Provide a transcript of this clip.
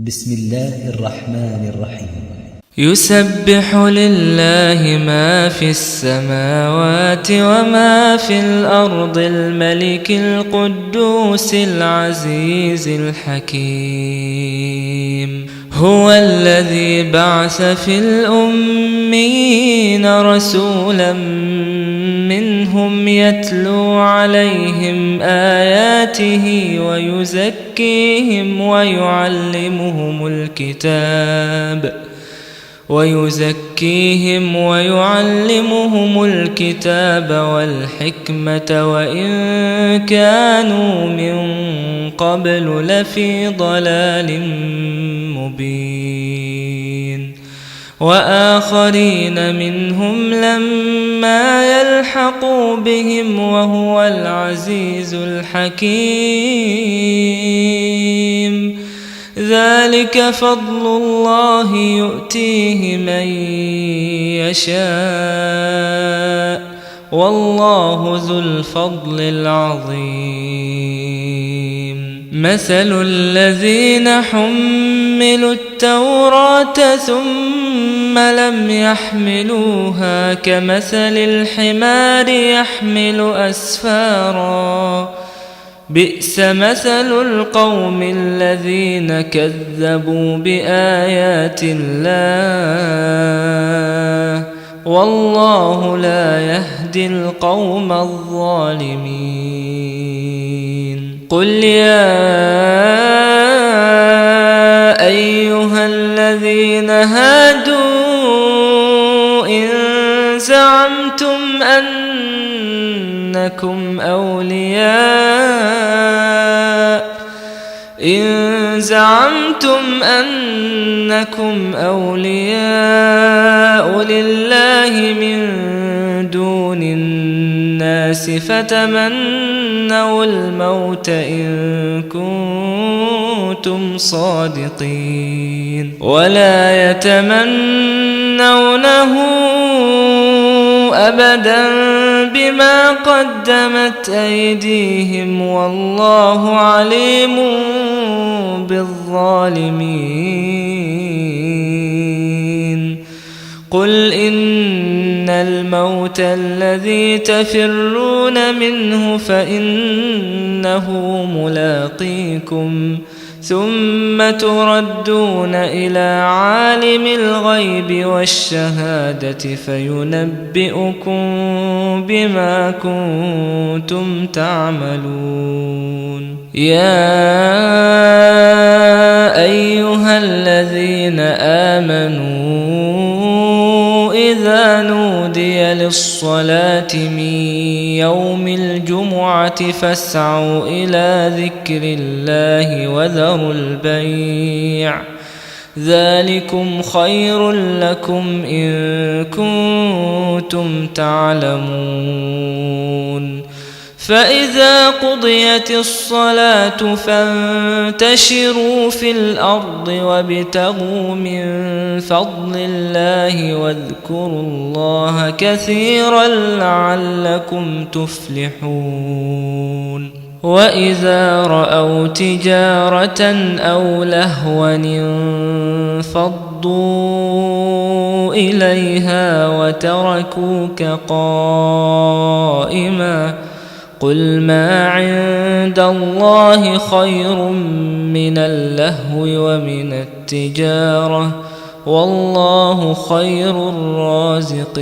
بسم الله الرحمن الرحيم. يسبح لله ما في السماوات وما في الأرض الملك القدوس العزيز الحكيم. هو الذي بعث في الأميين رسولا منهم يتلو عليهم آياته ويزكيهم الكتاب والحكمة وإن كانوا من قبل لفي ضلال مبين. وآخرين منهم لما يلحقوا بهم وهو العزيز الحكيم. ذلك فضل الله يؤتيه من يشاء والله ذو الفضل العظيم. مثل الذين حملوا التوراة ثم لم يحملوها كمثل الحمار يحمل أسفارا بئس مثل القوم الذين كذبوا بآيات الله والله لا يهدي القوم الظالمين. قل يا أيها الذين هادوا إن زعمتم أنكم أولياء لله من دون الناس فتمنوا الموت إن كنتم صادقين ولا يتمنونه أبدا بما قدمت أيديهم والله عليم بالظالمين. قل إن الموت الذي تفرون منه فإنه ملاقيكم ثم تردون إلى عالم الغيب والشهادة فينبئكم بما كنتم تعملون. يا أيها الذين آمنوا إذا نودي للصلاة من يوم الجمعة فاسعوا إلى ذكر الله وذروا البيع ذلكم خير لكم إن كنتم تعلمون. فإذا قضيت الصلاة فانتشروا في الأرض وابتغوا من فضل الله واذكروا الله كثيرا لعلكم تفلحون. وإذا رأوا تجارة أو لهوا انفضوا إليها وتركوك قائما قل ما عند الله خير من اللهو ومن التجارة والله خير الرازقين.